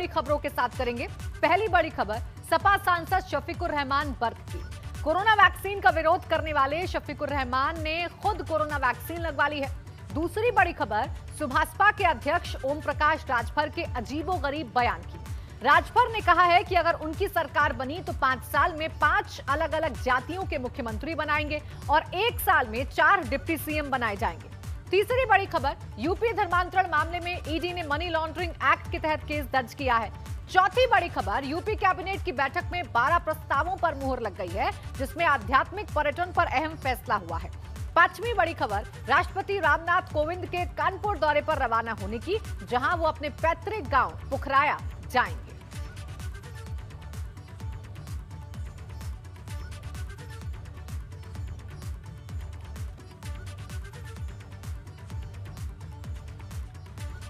बड़ी खबरों के साथ करेंगे। पहली बड़ी खबर सपा सांसद शफीकुर रहमान बर्क की। कोरोना वैक्सीन का विरोध करने वाले शफीकुर रहमान ने खुद कोरोना वैक्सीन लगवा ली है। दूसरी बड़ी खबर सुभाषपा के अध्यक्ष ओम प्रकाश राजभर के अजीबोगरीब बयान की। राजभर ने कहा है कि अगर उनकी सरकार बनी तो 5 साल में 5 अलग अलग जातियों के मुख्यमंत्री बनाएंगे और 1 साल में 4 डिप्टी सीएम बनाए जाएंगे। तीसरी बड़ी खबर यूपी धर्मांतरण मामले में ईडी ने मनी लॉन्ड्रिंग एक्ट के तहत केस दर्ज किया है। चौथी बड़ी खबर यूपी कैबिनेट की बैठक में 12 प्रस्तावों पर मुहर लग गई है, जिसमें आध्यात्मिक पर्यटन पर अहम फैसला हुआ है। पांचवी बड़ी खबर राष्ट्रपति रामनाथ कोविंद के कानपुर दौरे पर रवाना होने की, जहां वो अपने पैतृक गांव पुखराया जाएंगे।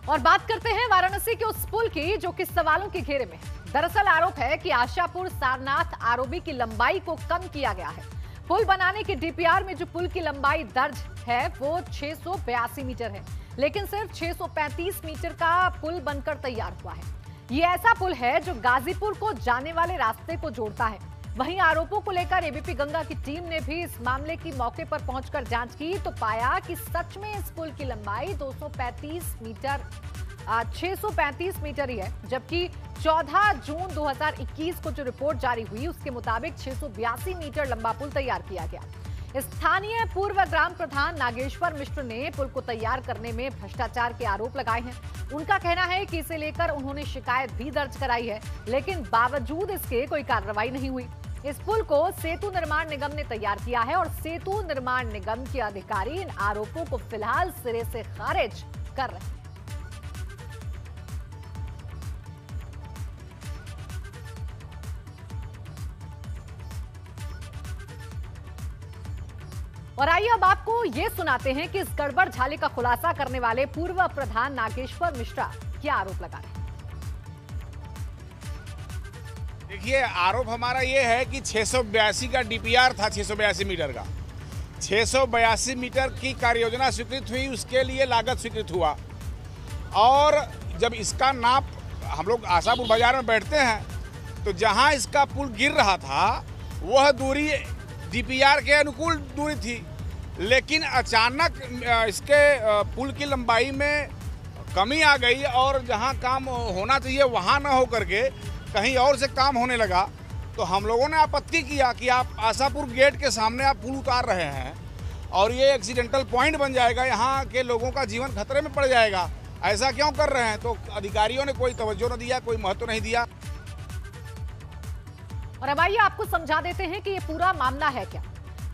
और बात करते हैं वाराणसी के उस पुल की जो कि सवालों के घेरे में है। दरअसल आरोप है कि आशापुर सारनाथ आरओबी की लंबाई को कम किया गया है। पुल बनाने के डीपीआर में जो पुल की लंबाई दर्ज है वो 682 मीटर है, लेकिन सिर्फ 635 मीटर का पुल बनकर तैयार हुआ है। ये ऐसा पुल है जो गाजीपुर को जाने वाले रास्ते को जोड़ता है। वहीं आरोपों को लेकर एबीपी गंगा की टीम ने भी इस मामले की मौके पर पहुंचकर जांच की तो पाया कि सच में इस पुल की लंबाई 635 मीटर ही है, जबकि 14 जून 2021 को जो रिपोर्ट जारी हुई उसके मुताबिक 682 मीटर लंबा पुल तैयार किया गया। स्थानीय पूर्व ग्राम प्रधान नागेश्वर मिश्र ने पुल को तैयार करने में भ्रष्टाचार के आरोप लगाए हैं। उनका कहना है कि इसे लेकर उन्होंने शिकायत भी दर्ज कराई है, लेकिन बावजूद इसके कोई कार्रवाई नहीं हुई। इस पुल को सेतु निर्माण निगम ने तैयार किया है और सेतु निर्माण निगम के अधिकारी इन आरोपों को फिलहाल सिरे से खारिज कर रहे हैं। और आइए अब आपको ये सुनाते हैं कि इस गड़बड़ झाले का खुलासा करने वाले पूर्व प्रधान नागेश्वर मिश्रा क्या आरोप लगा रहे हैं। देखिए, आरोप हमारा ये है कि 682 का डीपीआर था, 682 मीटर का। 682 मीटर की कार्य योजना स्वीकृत हुई, उसके लिए लागत स्वीकृत हुआ और जब इसका नाप हम लोग आशापुर बाजार में बैठते हैं तो जहां इसका पुल गिर रहा था वह दूरी डीपीआर के अनुकूल दूरी थी, लेकिन अचानक इसके पुल की लंबाई में कमी आ गई और जहां काम होना चाहिए वहां न हो करके कहीं और से काम होने लगा। तो हम लोगों ने आपत्ति किया कि आप आशापुर गेट के सामने आप पुल उतार रहे हैं और ये एक्सीडेंटल पॉइंट बन जाएगा, यहाँ के लोगों का जीवन खतरे में पड़ जाएगा, ऐसा क्यों कर रहे हैं। तो अधिकारियों ने कोई तवज्जो न दिया, कोई महत्व नहीं दिया। और अब आइए आपको समझा देते हैं कि ये पूरा मामला है क्या।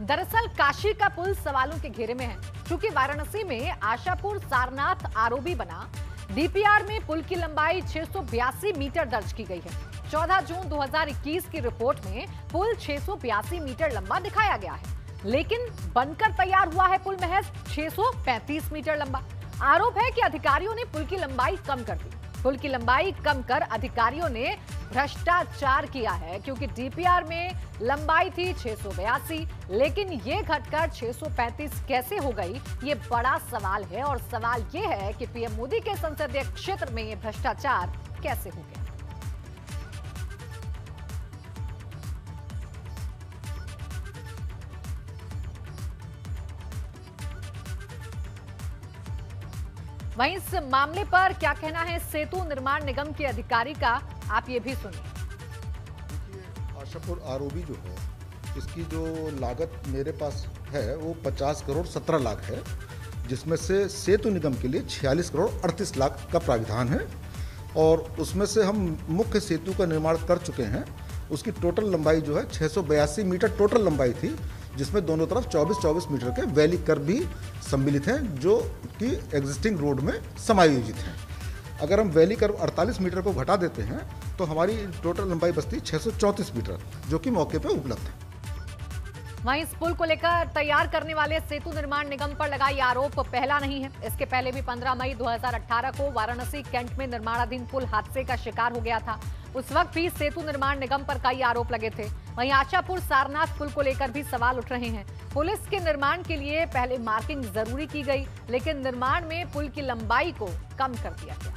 दरअसल काशी का पुल सवालों के घेरे में है, क्योंकि वाराणसी में आशापुर सारनाथ आरओबी बना। डीपीआर में पुल की लंबाई 682 मीटर दर्ज की गई है। 14 जून 2021 की रिपोर्ट में पुल 682 मीटर लंबा दिखाया गया है, लेकिन बनकर तैयार हुआ है पुल महज 635 मीटर लंबा। आरोप है कि अधिकारियों ने पुल की लंबाई कम कर दी। पुल की लंबाई कम कर अधिकारियों ने भ्रष्टाचार किया है, क्योंकि डीपीआर में लंबाई थी 682, लेकिन ये घटकर 635 कैसे हो गई, ये बड़ा सवाल है। और सवाल ये है कि पीएम मोदी के संसदीय क्षेत्र में ये भ्रष्टाचार कैसे हो गया। वहीं इस मामले पर क्या कहना है सेतु निर्माण निगम के अधिकारी का, आप ये भी सुनिए। आशापुर आरओबी जो है इसकी जो लागत मेरे पास है वो 50 करोड़ 17 लाख है, जिसमें से सेतु निगम के लिए 46 करोड़ 38 लाख का प्राविधान है और उसमें से हम मुख्य सेतु का निर्माण कर चुके हैं। उसकी टोटल लंबाई जो है 682 मीटर टोटल लंबाई थी, जिसमें दोनों तरफ 24-24 मीटर के वैली कर्व भी सम्मिलित हैं, जो कि एग्जिस्टिंग रोड में समायोजित हैं। अगर हम वैली कर्व 48 मीटर को घटा देते हैं तो हमारी टोटल लंबाई बचती 634 मीटर, जो कि मौके पर उपलब्ध है। वहीं इस पुल को लेकर तैयार करने वाले सेतु निर्माण निगम पर लगा यह आरोप पहला नहीं है। इसके पहले भी 15 मई 2018 को वाराणसी कैंट में निर्माणाधीन पुल हादसे का शिकार हो गया था। उस वक्त भी सेतु निर्माण निगम पर कई आरोप लगे थे। वहीं आशापुर सारनाथ पुल को लेकर भी सवाल उठ रहे हैं। पुलिस के निर्माण के लिए पहले मार्किंग जरूरी की गई, लेकिन निर्माण में पुल की लंबाई को कम कर दिया गया।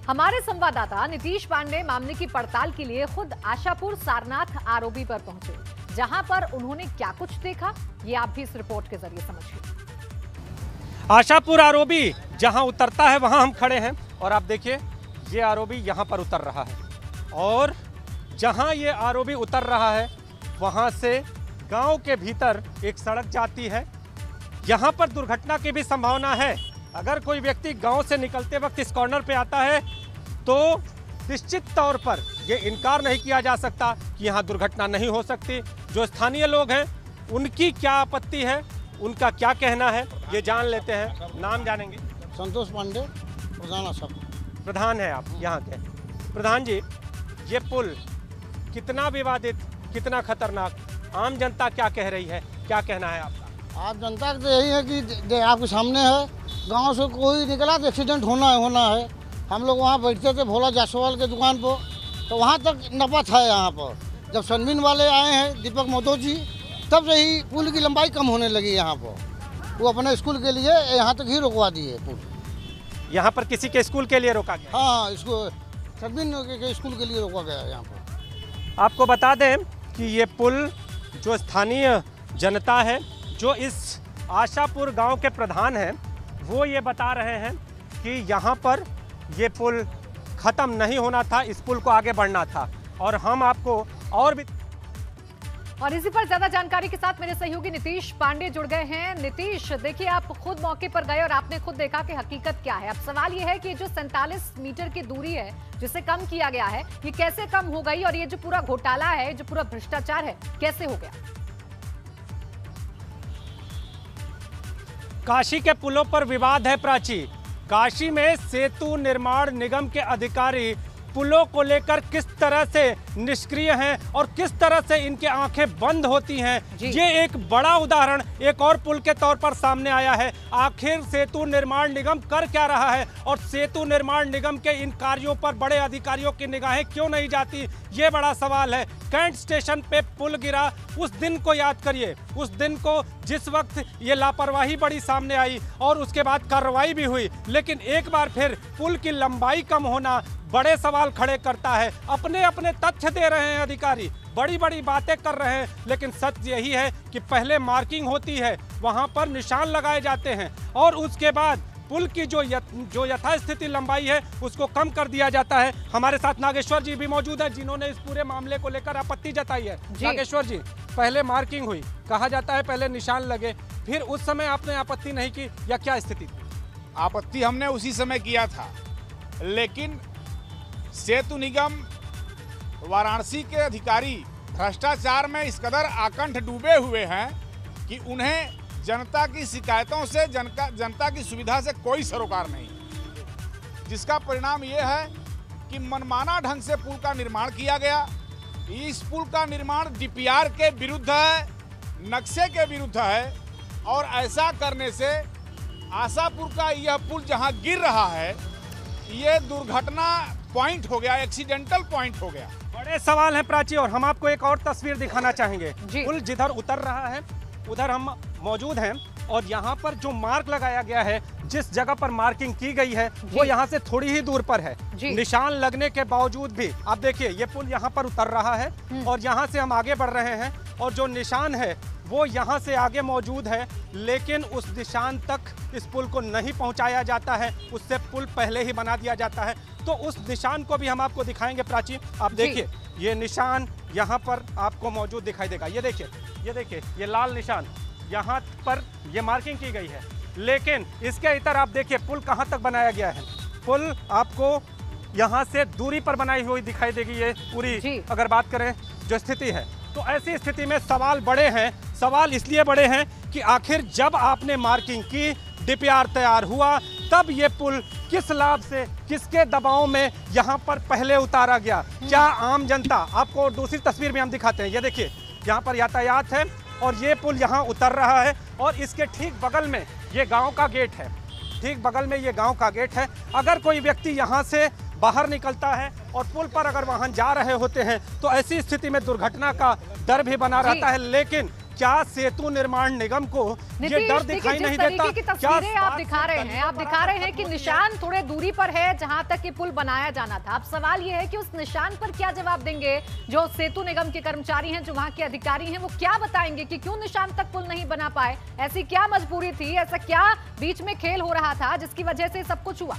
हमारे संवाददाता नीतीश पांडे मामले की पड़ताल के लिए खुद आशापुर सारनाथ आरओबी पर पहुंचे, जहां पर उन्होंने क्या कुछ देखा ये आप भी इस रिपोर्ट के जरिए समझिए। आशापुर आरओबी जहां उतरता है वहां हम खड़े हैं और आप देखिए ये आरओबी यहां पर उतर रहा है और जहां ये आरओबी उतर रहा है वहां से गांव के भीतर एक सड़क जाती है। यहां पर दुर्घटना की भी संभावना है। अगर कोई व्यक्ति गांव से निकलते वक्त इस कॉर्नर पे आता है तो निश्चित तौर पर ये इनकार नहीं किया जा सकता कि यहाँ दुर्घटना नहीं हो सकती। जो स्थानीय लोग हैं उनकी क्या आपत्ति है, उनका क्या कहना है, ये जान लेते हैं। नाम जानेंगे? संतोष पांडे, प्रधान आशा। प्रधान है आप यहाँ के? प्रधान जी, ये पुल कितना विवादित, कितना खतरनाक, आम जनता क्या कह रही है, क्या कहना है आपका? आप जनता का तो यही है कि आपके सामने है, गांव से कोई निकला तो एक्सीडेंट होना है। हम लोग वहाँ बैठते थे भोला जायसवाल के दुकान पर, तो वहाँ तक नपा था। यहाँ पर जब सनबिन वाले आए हैं दीपक मोदी जी, तब से ही पुल की लंबाई कम होने लगी। यहाँ पर वो अपने स्कूल के लिए यहाँ तक ही रुकवा दिए पुल। यहाँ पर किसी के स्कूल के लिए रोका गया? हाँ, इसको सनबिन के स्कूल के लिए रोका गया यहाँ पर। आपको बता दें कि ये पुल जो स्थानीय जनता है, जो इस आशापुर गांव के प्रधान हैं, वो ये बता रहे हैं कि यहाँ पर ये पुल ख़त्म नहीं होना था, इस पुल को आगे बढ़ना था। और हम आपको और भी इसी पर ज्यादा जानकारी के साथ मेरे सहयोगी नीतीश पांडे जुड़ गए हैं। नीतीश, देखिए आप खुद मौके पर गए और आपने खुद देखा कि हकीकत क्या है। अब सवाल ये है कि जो 47 मीटर की दूरी है जिसे कम किया गया है, ये कैसे कम हो गई और ये जो पूरा घोटाला है, जो पूरा भ्रष्टाचार है, कैसे हो गया? काशी के पुलों पर विवाद है प्राची। काशी में सेतु निर्माण निगम के अधिकारी पुलों को लेकर किस तरह से निष्क्रिय हैं और किस तरह से इनके आंखें बंद होती हैं, ये एक बड़ा उदाहरण एक और पुल के तौर पर सामने आया है। आखिर सेतु निर्माण निगम कर क्या रहा है और सेतु निर्माण निगम के इन कार्यों पर बड़े अधिकारियों की निगाहें क्यों नहीं जाती, ये बड़ा सवाल है। कैंट स्टेशन पे पुल गिरा, उस दिन को याद करिए, उस दिन को जिस वक्त ये लापरवाही बड़ी सामने आई और उसके बाद कार्रवाई भी हुई, लेकिन एक बार फिर पुल की लंबाई कम होना बड़े सवाल खड़े करता है। अपने अपने तथ्य दे रहे हैं अधिकारी, बड़ी बड़ी बातें कर रहे हैं, लेकिन सच यही है कि पहले मार्किंग होती है, वहां पर निशान लगाए जाते हैं और उसके बाद पुल की जो यथास्थिति लंबाई है उसको कम कर दिया जाता है। हमारे साथ नागेश्वर जी भी मौजूद है जिन्होंने इस पूरे मामले को लेकर आपत्ति जताई है। नागेश्वर जी, पहले मार्किंग हुई, कहा जाता है पहले निशान लगे, फिर उस समय आपने आपत्ति नहीं की या क्या स्थिति थी? आपत्ति हमने उसी समय किया था, लेकिन सेतु निगम वाराणसी के अधिकारी भ्रष्टाचार में इस कदर आकंठ डूबे हुए हैं कि उन्हें जनता की शिकायतों से, जनता की सुविधा से कोई सरोकार नहीं, जिसका परिणाम ये है कि मनमाना ढंग से पुल का निर्माण किया गया। इस पुल का निर्माण डीपीआर के विरुद्ध है, नक्शे के विरुद्ध है और ऐसा करने से आशापुर का यह पुल जहां गिर रहा है, ये दुर्घटना पॉइंट हो गया, एक्सीडेंटल पॉइंट हो गया। बड़े सवाल है प्राची और हम आपको एक और तस्वीर दिखाना चाहेंगे। पुल जिधर उतर रहा है उधर हम मौजूद हैं और यहाँ पर जो मार्क लगाया गया है, जिस जगह पर मार्किंग की गई है वो यहाँ से थोड़ी ही दूर पर है। निशान लगने के बावजूद भी आप देखिए ये पुल यहाँ पर उतर रहा है और यहाँ से हम आगे बढ़ रहे हैं और जो निशान है वो यहाँ से आगे मौजूद है, लेकिन उस निशान तक इस पुल को नहीं पहुँचाया जाता है, उससे पुल पहले ही बना दिया जाता है। तो उस निशान को भी हम आपको दिखाएंगे प्राची। आप देखिए ये निशान यहाँ पर आपको मौजूद दिखाई देगा। ये देखिए ये लाल निशान यहाँ पर ये मार्किंग की गई है, लेकिन इसके इतर आप देखिए पुल कहाँ तक बनाया गया है। पुल आपको यहाँ से दूरी पर बनाई हुई दिखाई देगी ये पूरी, अगर बात करें जो स्थिति है। तो ऐसी स्थिति में सवाल बड़े हैं। सवाल इसलिए बड़े हैं कि आखिर जब आपने मार्किंग की, डीपीआर तैयार हुआ, तब ये पुल किस लाभ से, किसके दबाव में यहाँ पर पहले उतारा गया? क्या आम जनता, आपको दूसरी तस्वीर में हम दिखाते हैं, ये देखिए यहाँ पर यातायात है और ये पुल यहाँ उतर रहा है और इसके ठीक बगल में ये गांव का गेट है, ठीक बगल में ये गांव का गेट है। अगर कोई व्यक्ति यहाँ से बाहर निकलता है और पुल पर अगर वाहन जा रहे होते हैं तो ऐसी स्थिति में दुर्घटना का डर भी बना रहता है, लेकिन क्या सेतु निर्माण निगम को ये डर दिखाई नहीं देता? की तस्वीरें आप दिखा रहे हैं कि निशान थोड़े दूरी पर है जहां तक ये पुल बनाया जाना था। अब सवाल ये है कि उस निशान पर क्या जवाब देंगे जो सेतु निगम के कर्मचारी हैं, जो वहां के अधिकारी हैं, वो क्या बताएंगे कि क्यों निशान तक पुल नहीं बना पाए? ऐसी क्या मजबूरी थी, ऐसा क्या बीच में खेल हो रहा था जिसकी वजह से सब कुछ हुआ?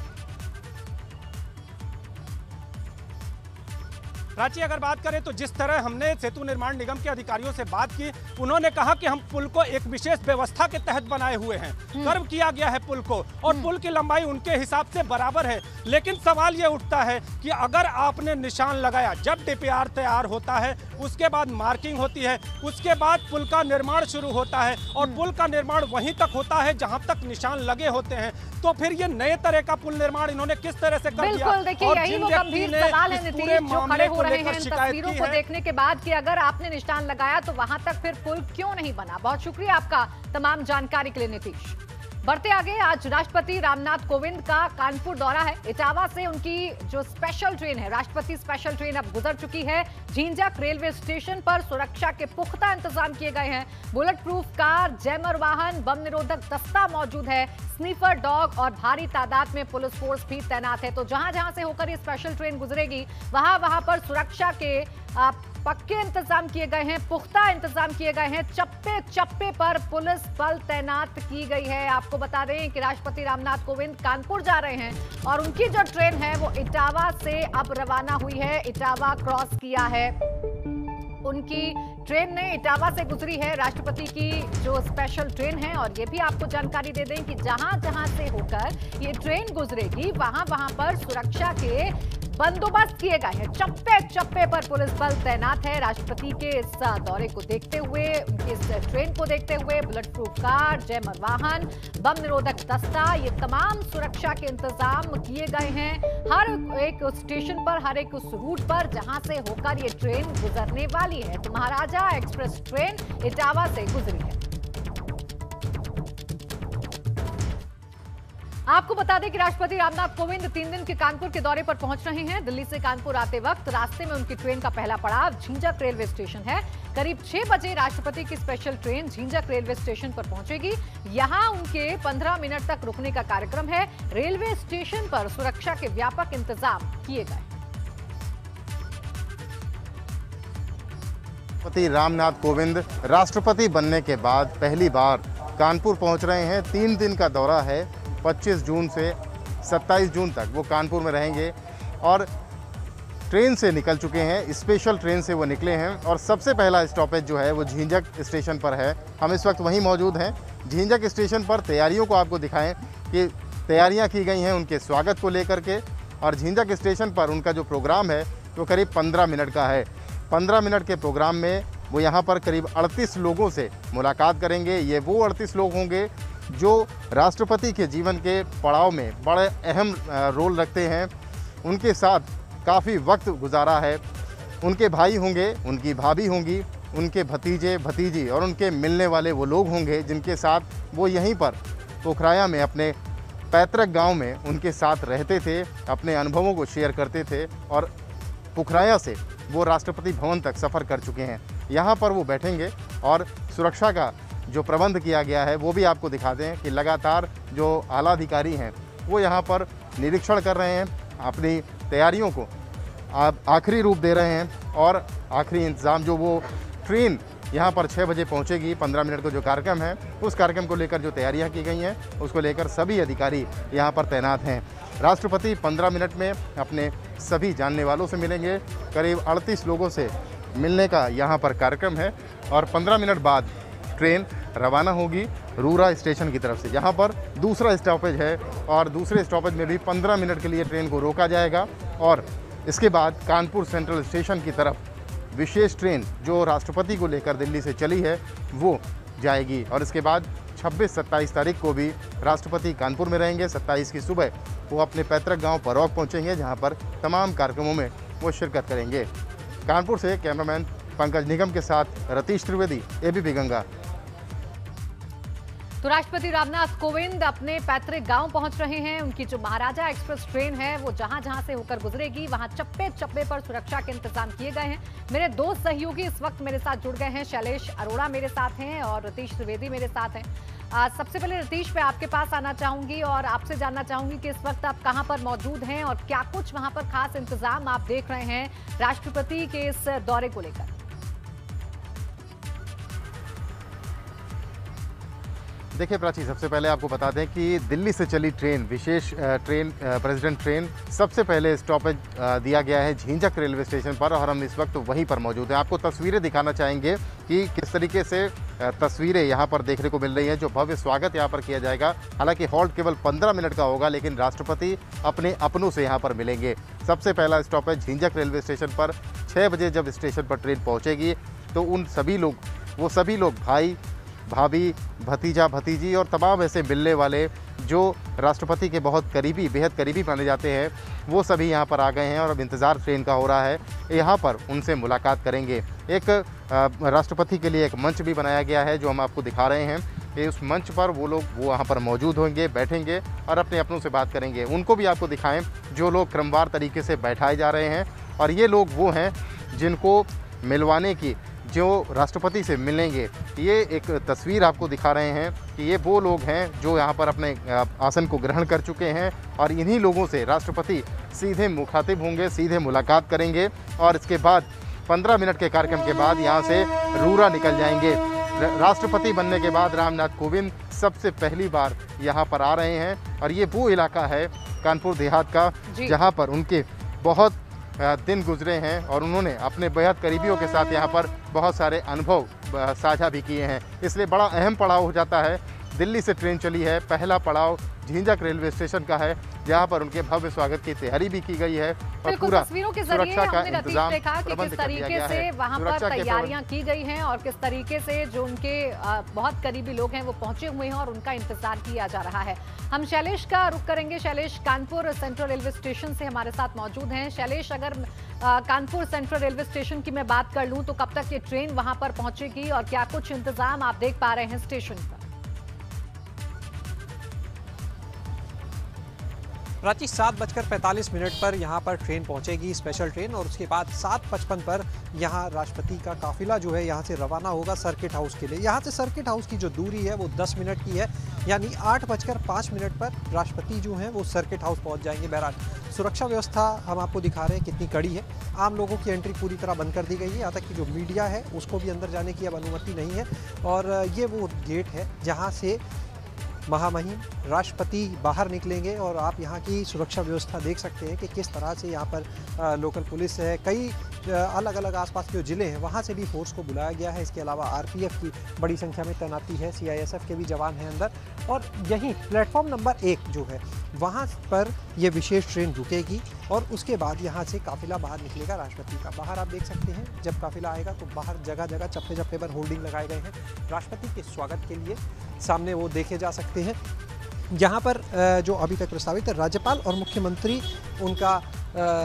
प्राची, अगर बात करें तो जिस तरह हमने सेतु निर्माण निगम के अधिकारियों से बात की, उन्होंने कहा कि हम पुल को एक विशेष व्यवस्था के तहत बनाए हुए हैं, कर्व किया गया है पुल को, और पुल की लंबाई उनके हिसाब से बराबर है। लेकिन सवाल ये उठता है कि अगर आपने निशान लगाया, जब डीपीआर तैयार होता है उसके बाद मार्किंग होती है, उसके बाद पुल का निर्माण शुरू होता है, और पुल का निर्माण वहीं तक होता है जहां तक निशान लगे होते हैं, तो फिर ये नए तरह का पुल निर्माण इन्होंने किस तरह से कर दिया? बिल्कुल, देखिए यही वो गंभीर सवाल है नीतीश, जो खड़े हो रहे हैं इन तस्वीरों को देखने के बाद कि अगर आपने निशान लगाया तो वहां तक फिर पुल क्यों नहीं बना। बहुत शुक्रिया आपका तमाम जानकारी के लिए नीतीश। बढ़ते आगे, आज राष्ट्रपति रामनाथ कोविंद का कानपुर दौरा है। इटावा से उनकी जो स्पेशल ट्रेन है, राष्ट्रपति स्पेशल ट्रेन, अब गुजर चुकी है। झींझक रेलवे स्टेशन पर सुरक्षा के पुख्ता इंतजाम किए गए हैं। बुलेट प्रूफ कार, जैमर वाहन, बम निरोधक दस्ता मौजूद है। स्नीफर डॉग और भारी तादाद में पुलिस फोर्स भी तैनात है। तो जहां जहां से होकर ये स्पेशल ट्रेन गुजरेगी, वहां पर सुरक्षा के पक्के इंतजाम किए गए हैं, पुख्ता इंतजाम किए गए हैं। चप्पे चप्पे पर पुलिस बल तैनात की गई है। आपको बता दें कि राष्ट्रपति रामनाथ कोविंद कानपुर जा रहे हैं और उनकी जो ट्रेन है वो इटावा से अब रवाना हुई है, इटावा क्रॉस किया है। उनकी ट्रेन ने इटावा से गुजरी है, राष्ट्रपति की जो स्पेशल ट्रेन है। और ये भी आपको जानकारी दे दें कि जहां जहां से होकर ये ट्रेन गुजरेगी, वहां पर सुरक्षा के बंदोबस्त किए गए हैं। चप्पे चप्पे पर पुलिस बल तैनात है। राष्ट्रपति के इस दौरे को देखते हुए, उनकी इस ट्रेन को देखते हुए बुलेट प्रूफ कार, जैमर वाहन, बम निरोधक दस्ता, ये तमाम सुरक्षा के इंतजाम किए गए हैं हर एक स्टेशन पर, हर एक उस रूट पर जहां से होकर ये ट्रेन गुजरने वाली है। तो महाराजा एक्सप्रेस ट्रेन इटावा से गुजरी है। आपको बता दें कि राष्ट्रपति रामनाथ कोविंद 3 दिन के कानपुर के दौरे पर पहुंच रहे हैं। दिल्ली से कानपुर आते वक्त रास्ते में उनकी ट्रेन का पहला पड़ाव झींझक रेलवे स्टेशन है। करीब 6 बजे राष्ट्रपति की special train Jhinjhak railway station पर पहुंचेगी। यहां उनके 15 मिनट तक रुकने का कार्यक्रम है। रेलवे स्टेशन पर सुरक्षा के व्यापक इंतजाम किए गए। राष्ट्रपति रामनाथ कोविंद राष्ट्रपति बनने के बाद पहली बार कानपुर पहुंच रहे हैं। 3 दिन का दौरा है। 25 जून से 27 जून तक वो कानपुर में रहेंगे और ट्रेन से निकल चुके हैं, स्पेशल ट्रेन से वो निकले हैं और सबसे पहला स्टॉपेज जो है वो झींझक स्टेशन पर है। हम इस वक्त वहीं मौजूद हैं। झींझक स्टेशन पर तैयारियों को आपको दिखाएं कि तैयारियां की गई हैं उनके स्वागत को लेकर के। और झींझक स्टेशन पर उनका जो प्रोग्राम है वो करीब 15 मिनट का है। 15 मिनट के प्रोग्राम में वो यहाँ पर करीब 38 लोगों से मुलाकात करेंगे। ये वो 38 लोग होंगे जो राष्ट्रपति के जीवन के पड़ाव में बड़े अहम रोल रखते हैं। उनके साथ काफ़ी वक्त गुजारा है। उनके भाई होंगे, उनकी भाभी होंगी, उनके भतीजे भतीजी और उनके मिलने वाले वो लोग होंगे जिनके साथ वो यहीं पर पोखराया में अपने पैतृक गांव में उनके साथ रहते थे, अपने अनुभवों को शेयर करते थे और पोखराया से वो राष्ट्रपति भवन तक सफ़र कर चुके हैं। यहाँ पर वो बैठेंगे और सुरक्षा का जो प्रबंध किया गया है वो भी आपको दिखा दें कि लगातार जो आला अधिकारी हैं वो यहाँ पर निरीक्षण कर रहे हैं, अपनी तैयारियों को आखिरी रूप दे रहे हैं। और आखिरी इंतज़ाम जो वो ट्रेन यहाँ पर 6 बजे पहुँचेगी, 15 मिनट का जो कार्यक्रम है उस कार्यक्रम को लेकर जो तैयारियाँ की गई हैं उसको लेकर सभी अधिकारी यहाँ पर तैनात हैं। राष्ट्रपति 15 मिनट में अपने सभी जानने वालों से मिलेंगे। करीब 38 लोगों से मिलने का यहाँ पर कार्यक्रम है और 15 मिनट बाद ट्रेन रवाना होगी रूरा स्टेशन की तरफ से। यहाँ पर दूसरा स्टॉपेज है और दूसरे स्टॉपेज में भी 15 मिनट के लिए ट्रेन को रोका जाएगा और इसके बाद कानपुर सेंट्रल स्टेशन की तरफ विशेष ट्रेन जो राष्ट्रपति को लेकर दिल्ली से चली है वो जाएगी। और इसके बाद 26-27 तारीख को भी राष्ट्रपति कानपुर में रहेंगे। 27 की सुबह वो अपने पैतृक गांव परौक पहुंचेंगे जहां पर तमाम कार्यक्रमों में वो शिरकत करेंगे। कानपुर से कैमरामैन पंकज निगम के साथ रतीश त्रिवेदी, एबीपी गंगा। तो राष्ट्रपति रामनाथ कोविंद अपने पैतृक गांव पहुंच रहे हैं। उनकी जो महाराजा एक्सप्रेस ट्रेन है वो जहां जहां से होकर गुजरेगी वहां चप्पे चप्पे पर सुरक्षा के इंतजाम किए गए हैं। मेरे दो सहयोगी इस वक्त मेरे साथ जुड़ गए हैं। शैलेश अरोड़ा मेरे साथ हैं और रतीश त्रिवेदी मेरे साथ हैं। सबसे पहले रतीश, मैं आपके पास आना चाहूंगी और आपसे जानना चाहूंगी कि इस वक्त आप कहां पर मौजूद हैं और क्या कुछ वहां पर खास इंतजाम आप देख रहे हैं राष्ट्रपति के इस दौरे को लेकर। देखिए प्राची, सबसे पहले आपको बता दें कि दिल्ली से चली ट्रेन, विशेष ट्रेन, प्रेसिडेंट ट्रेन, सबसे पहले स्टॉपेज दिया गया है झींझक रेलवे स्टेशन पर और हम इस वक्त वहीं पर मौजूद हैं। आपको तस्वीरें दिखाना चाहेंगे कि किस तरीके से तस्वीरें यहाँ पर देखने को मिल रही हैं। जो भव्य स्वागत यहाँ पर किया जाएगा, हालांकि हॉल्ट केवल 15 मिनट का होगा, लेकिन राष्ट्रपति अपने अपनों से यहाँ पर मिलेंगे। सबसे पहला स्टॉपेज झींझक रेलवे स्टेशन पर 6 बजे जब स्टेशन पर ट्रेन पहुँचेगी तो वो सभी लोग भाई, भाभी, भतीजा, भतीजी और तमाम ऐसे मिलने वाले जो राष्ट्रपति के बहुत करीबी, बेहद करीबी माने जाते हैं, वो सभी यहाँ पर आ गए हैं और अब इंतज़ार ट्रेन का हो रहा है। यहाँ पर उनसे मुलाकात करेंगे। एक राष्ट्रपति के लिए एक मंच भी बनाया गया है जो हम आपको दिखा रहे हैं कि उस मंच पर वो वहाँ पर मौजूद होंगे, बैठेंगे और अपने अपनों से बात करेंगे। उनको भी आपको दिखाएं जो लोग क्रमवार तरीके से बैठाए जा रहे हैं और ये लोग वो हैं जिनको मिलवाने की, जो राष्ट्रपति से मिलेंगे। ये एक तस्वीर आपको दिखा रहे हैं कि ये वो लोग हैं जो यहाँ पर अपने आसन को ग्रहण कर चुके हैं और इन्हीं लोगों से राष्ट्रपति सीधे मुखातिब होंगे, सीधे मुलाकात करेंगे और इसके बाद 15 मिनट के कार्यक्रम के बाद यहाँ से रूरा निकल जाएंगे। राष्ट्रपति बनने के बाद रामनाथ कोविंद सबसे पहली बार यहाँ पर आ रहे हैं और ये वो इलाका है कानपुर देहात का जहाँ पर उनके बहुत दिन गुजरे हैं और उन्होंने अपने बेहद करीबियों के साथ यहाँ पर बहुत सारे अनुभव साझा भी किए हैं। इसलिए बड़ा अहम पड़ाव हो जाता है। दिल्ली से ट्रेन चली है, पहला पड़ाव झींझक रेलवे स्टेशन का है जहाँ पर उनके भव्य स्वागत की तैयारी भी की गई है और पूरा तस्वीरों के जरिए हमने रतीश देखा कि किस तरीके से वहां पर तैयारियां की गई हैं और किस तरीके से जो उनके बहुत करीबी लोग हैं वो पहुंचे हुए हैं और उनका इंतजार किया जा रहा है। हम शैलेश का रुख करेंगे। Shailesh Kanpur central railway station से हमारे साथ मौजूद हैं। शैलेश, अगर कानपुर सेंट्रल रेलवे स्टेशन की मैं बात कर लूं तो कब तक ये ट्रेन वहां पर पहुंचेगी और क्या कुछ इंतजाम आप देख पा रहे हैं स्टेशन पर? प्राची 7:45 पर यहाँ पर ट्रेन पहुँचेगी, स्पेशल ट्रेन, और उसके बाद 7:55 पर यहाँ राष्ट्रपति का काफिला जो है यहाँ से रवाना होगा सर्किट हाउस के लिए। यहाँ से सर्किट हाउस की जो दूरी है वो 10 मिनट की है, यानी 8:05 पर राष्ट्रपति जो हैं वो सर्किट हाउस पहुँच जाएंगे। बहरहाल सुरक्षा व्यवस्था हम आपको दिखा रहे हैं कितनी कड़ी है। आम लोगों की एंट्री पूरी तरह बंद कर दी गई है, यहाँ तक कि जो मीडिया है उसको भी अंदर जाने की अब अनुमति नहीं है। और ये वो गेट है जहाँ से महामहिम राष्ट्रपति बाहर निकलेंगे और आप यहाँ की सुरक्षा व्यवस्था देख सकते हैं कि किस तरह से यहाँ पर लोकल पुलिस है, कई अलग अलग आसपास के जो ज़िले हैं वहाँ से भी फोर्स को बुलाया गया है। इसके अलावा आरपीएफ की बड़ी संख्या में तैनाती है, सीआईएसएफ के भी जवान हैं अंदर। और यहीं प्लेटफॉर्म नंबर 1 जो है वहाँ पर ये विशेष ट्रेन रुकेगी और उसके बाद यहाँ से काफिला बाहर निकलेगा राष्ट्रपति का। बाहर आप देख सकते हैं जब काफिला आएगा तो बाहर जगह जगह चप्पे चप्पे पर होर्डिंग लगाए गए हैं राष्ट्रपति के स्वागत के लिए, सामने वो देखे जा सकते हैं। यहाँ पर जो अभी तक प्रस्तावित राज्यपाल और मुख्यमंत्री उनका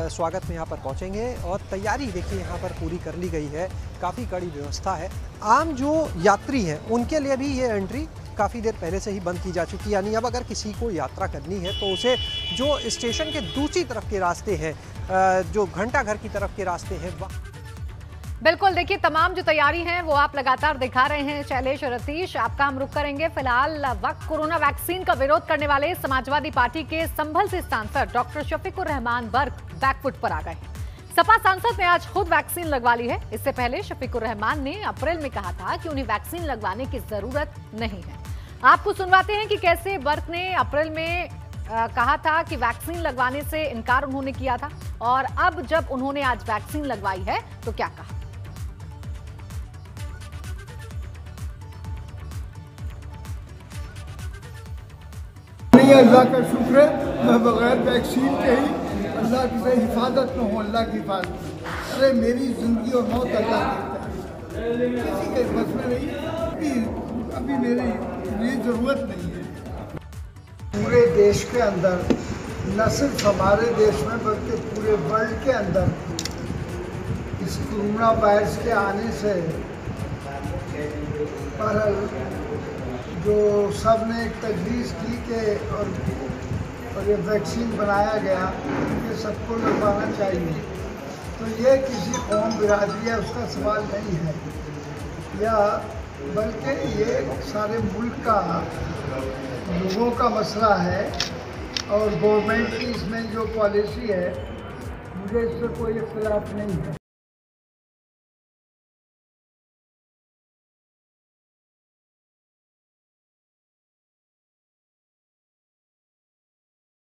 स्वागत में यहाँ पर पहुँचेंगे और तैयारी देखिए यहाँ पर पूरी कर ली गई है, काफ़ी कड़ी व्यवस्था है। आम जो यात्री हैं उनके लिए भी ये एंट्री काफ़ी देर पहले से ही बंद की जा चुकी है, यानी अब अगर किसी को यात्रा करनी है तो उसे जो स्टेशन के दूसरी तरफ के रास्ते हैं, जो घंटाघर की तरफ के रास्ते हैं, बिल्कुल देखिए तमाम जो तैयारी है वो आप लगातार दिखा रहे हैं। शैलेश और रतीश, आपका हम रुख करेंगे। फिलहाल वक्त कोरोना वैक्सीन का विरोध करने वाले समाजवादी पार्टी के संभल से सांसद डॉक्टर शफीकुर रहमान बर्क बैकफुट पर आ गए हैं। सपा सांसद ने आज खुद वैक्सीन लगवा ली है। इससे पहले शफीकुर रहमान ने अप्रैल में कहा था कि उन्हें वैक्सीन लगवाने की जरूरत नहीं है। आपको सुनवाते हैं कि कैसे बर्क ने अप्रैल में कहा था कि वैक्सीन लगवाने से इनकार उन्होंने किया था और अब जब उन्होंने आज वैक्सीन लगवाई है तो क्या कहा। अल्लाह का शुक्र है, मैं बगैर वैक्सीन के ही अल्लाह की हिफाजत में हूँ। अल्लाह की हिफाजत, अरे मेरी जिंदगी और मौत अल्लाह की, किसी के बस में नहीं, अभी मेरी ज़रूरत नहीं है। पूरे देश के अंदर, न सिर्फ हमारे देश में बल्कि पूरे वर्ल्ड के अंदर इस कोरोना वायरस के आने से पर जो सब ने एक तजवीज़ की कि और ये वैक्सीन बनाया गया, ये सबको लगवाना चाहिए। तो ये किसी कौम बिरादरी या उसका सवाल नहीं है, या बल्कि ये सारे मुल्क का लोगों का मसला है। और गवर्नमेंट की इसमें जो पॉलिसी है, मुझे इससे कोई इख्तिलाफ नहीं है।